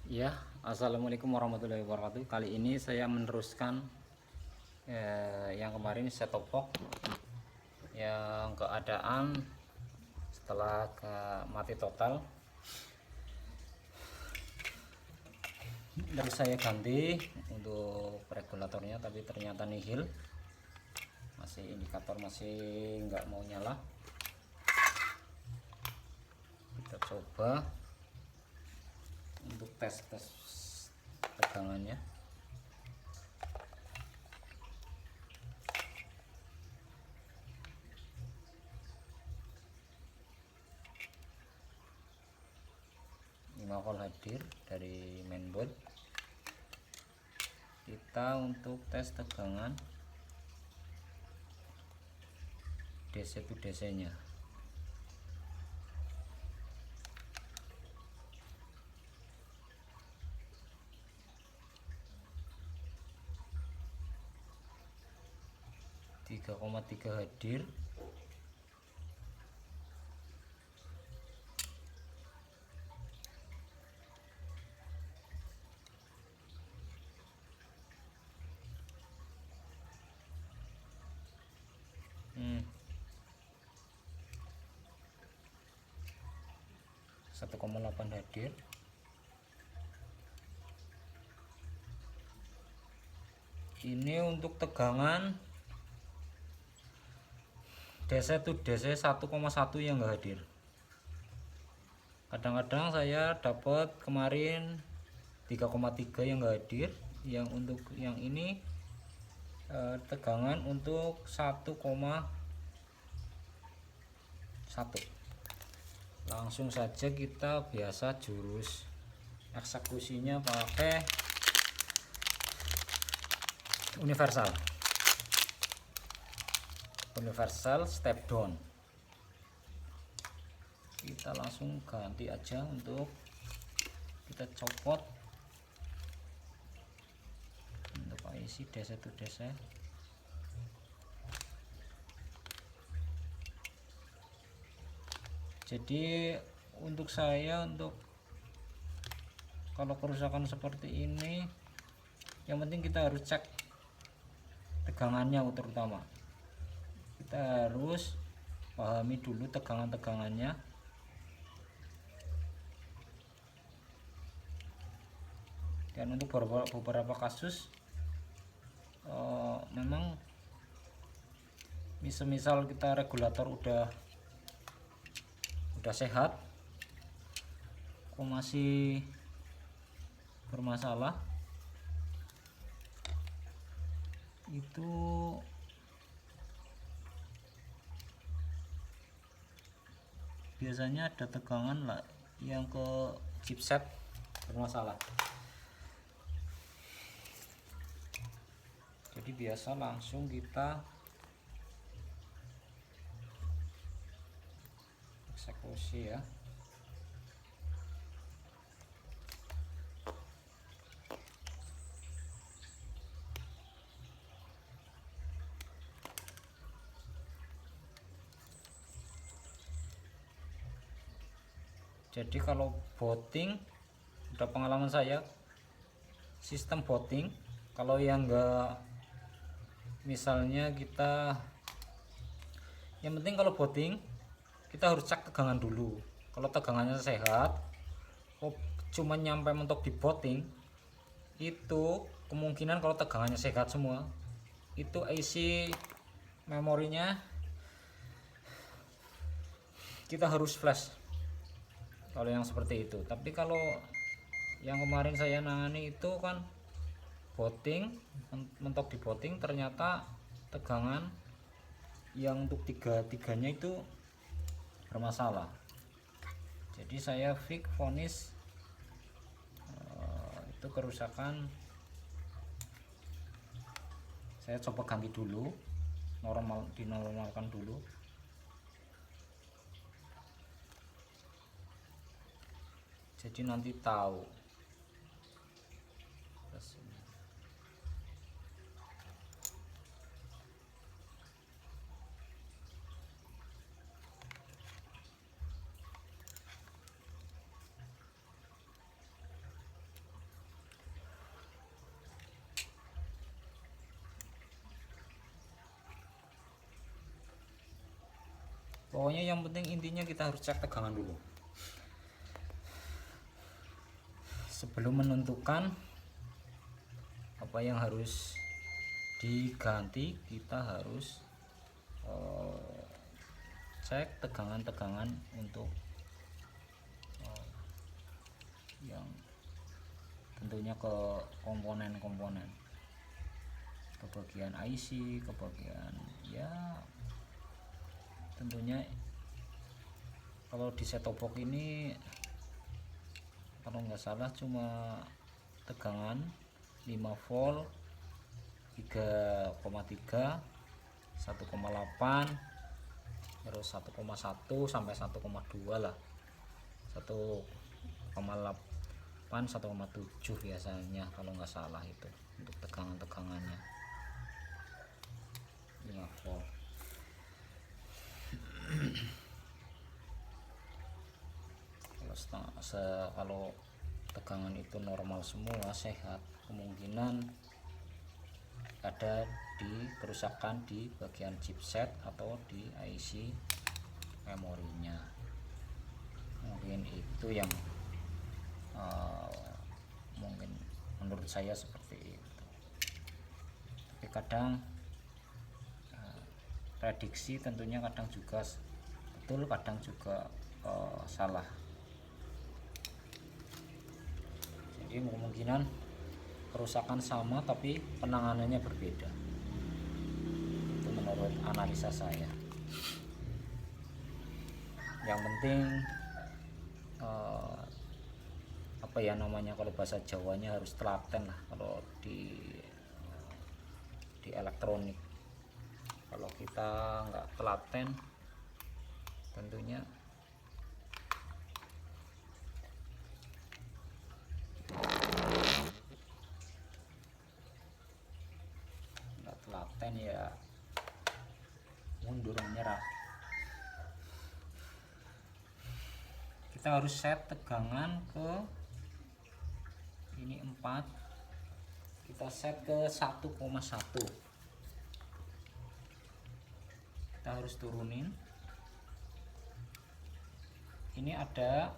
Ya, assalamualaikum warahmatullahi wabarakatuh. Kali ini saya meneruskan yang kemarin set top box yang keadaan setelah mati total. Dari saya ganti untuk regulatornya, tapi ternyata nihil, masih indikator masih nggak mau nyala. Kita coba untuk tes tegangannya. Volt hadir dari mainboard. Kita untuk tes tegangan DC to DC nya. Tiga koma tiga hadir. Satu koma delapan hadir. Ini untuk tegangan DC to DC 1,1 yang enggak hadir. Kadang-kadang saya dapat kemarin 3,3 yang enggak hadir. Yang untuk yang ini tegangan untuk 1,1. Langsung saja kita biasa jurus eksekusinya pakai universal step down. Kita langsung ganti aja, untuk kita copot untuk IC DC to DC. Jadi untuk saya, untuk kalau kerusakan seperti ini, yang penting kita harus cek tegangannya. Terutama kita harus pahami dulu tegangannya. Dan untuk beberapa kasus memang misal kita regulator udah sehat kok masih bermasalah, itu biasanya ada tegangan lah yang ke chipset bermasalah. Jadi biasa langsung kita eksekusi ya. Jadi kalau booting, udah pengalaman saya sistem booting, kalau yang enggak, misalnya kita, yang penting kalau booting kita harus cek tegangan dulu. Kalau tegangannya sehat, cuma nyampe mentok di booting, itu kemungkinan kalau tegangannya sehat semua, itu IC memorinya kita harus flash kalau yang seperti itu. Tapi kalau yang kemarin saya nangani itu kan booting, mentok di booting, ternyata tegangan yang untuk tiganya itu bermasalah. Jadi saya fix vonis itu kerusakan. Saya coba ganti dulu, dinormalkan dulu. Jadi nanti tahu. Pokoknya yang penting intinya kita harus cek tegangan dulu sebelum menentukan apa yang harus diganti. Kita harus cek tegangan-tegangan untuk yang tentunya ke komponen-komponen, ke bagian IC, ke bagian ya tentunya. Kalau di set-top box ini kalau nggak salah cuma tegangan 5 volt 3,3 1,8 terus 1,1 sampai 1,2 lah, 1,8 1,7 biasanya kalau nggak salah itu untuk tegangannya 5 volt. Kalau tegangan itu normal semua sehat, kemungkinan ada di kerusakan di bagian chipset atau di IC memorinya. Mungkin itu yang mungkin menurut saya seperti itu. Tapi kadang prediksi tentunya kadang juga betul, kadang juga salah. Jadi kemungkinan kerusakan sama tapi penanganannya berbeda. Itu menurut analisa saya. Yang penting apa ya namanya, kalau bahasa Jawanya harus telaten lah kalau di elektronik. Kalau kita nggak telaten tentunya ya mundur menyerah. Kita harus set tegangan ke ini 4, kita set ke 1,1, kita harus turunin. Ini ada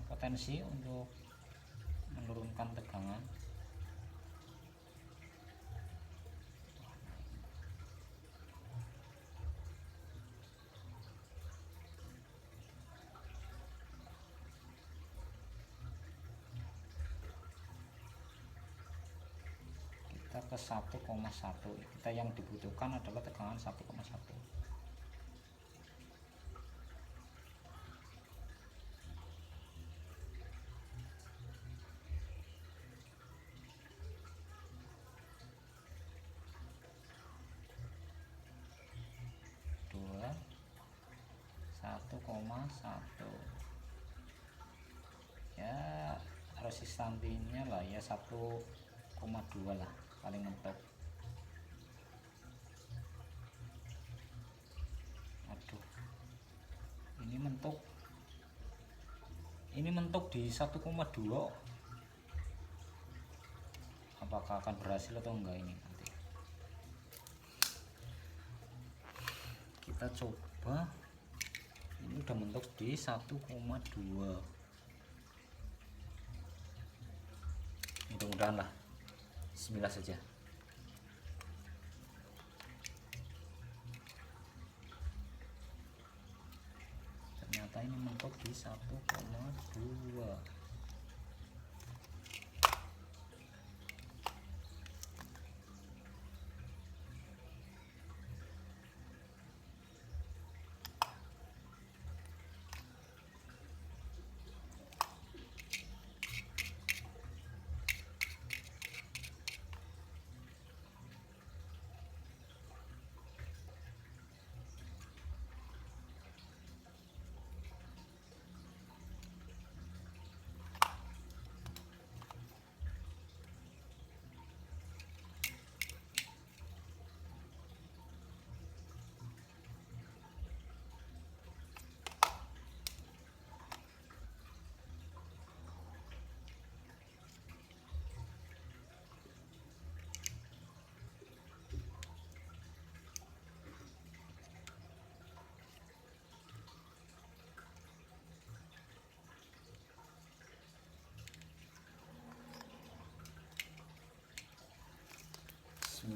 potensi untuk menurunkan tegangan. Kita ke 1,1, kita yang dibutuhkan adalah tegangan 1,1. Dua 1,1 ya, resistansinya lah ya 1,2 lah paling mentok. Aduh, ini mentok di 1,2. Apakah akan berhasil atau enggak ini nanti kita coba. Ini udah mentok di 1,2. Mudah-mudahan lah, bismillah saja. Ternyata ini mentok di 1,2.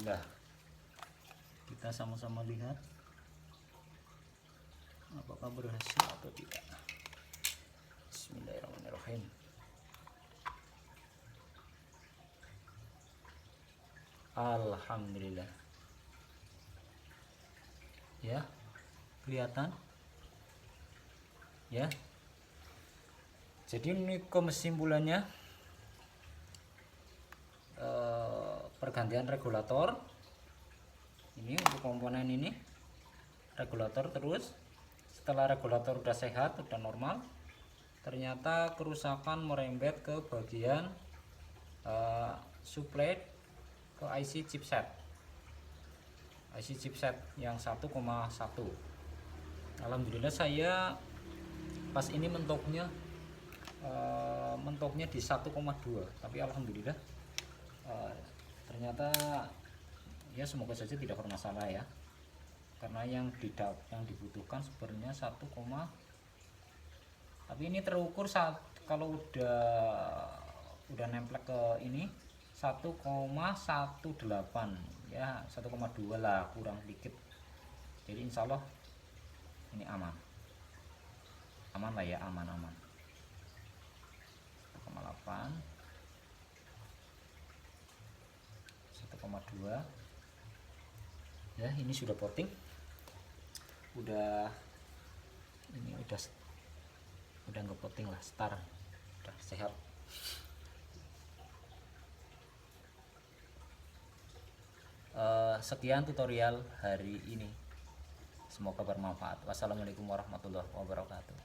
Bismillah, kita sama-sama lihat apakah berhasil atau tidak. Bismillahirrahmanirrahim. Alhamdulillah ya, kelihatan ya. Jadi ini kesimpulannya, pergantian regulator ini untuk komponen ini, regulator. Terus setelah regulator udah sehat, udah normal, ternyata kerusakan merembet ke bagian supply ke IC chipset yang 1,1. Alhamdulillah saya pas ini mentoknya di 1,2, tapi alhamdulillah ternyata ya semoga saja tidak bermasalah ya, karena yang dibutuhkan sebenarnya 1, tapi ini terukur saat kalau udah nemplek ke ini 1,18 ya, 1,2 lah, kurang dikit. Jadi insya Allah ini aman lah ya, aman 1,8, 1,2 ya. Ini sudah potting, udah nggak potting lah, start, udah sehat. Sekian tutorial hari ini, semoga bermanfaat. Wassalamualaikum warahmatullahi wabarakatuh.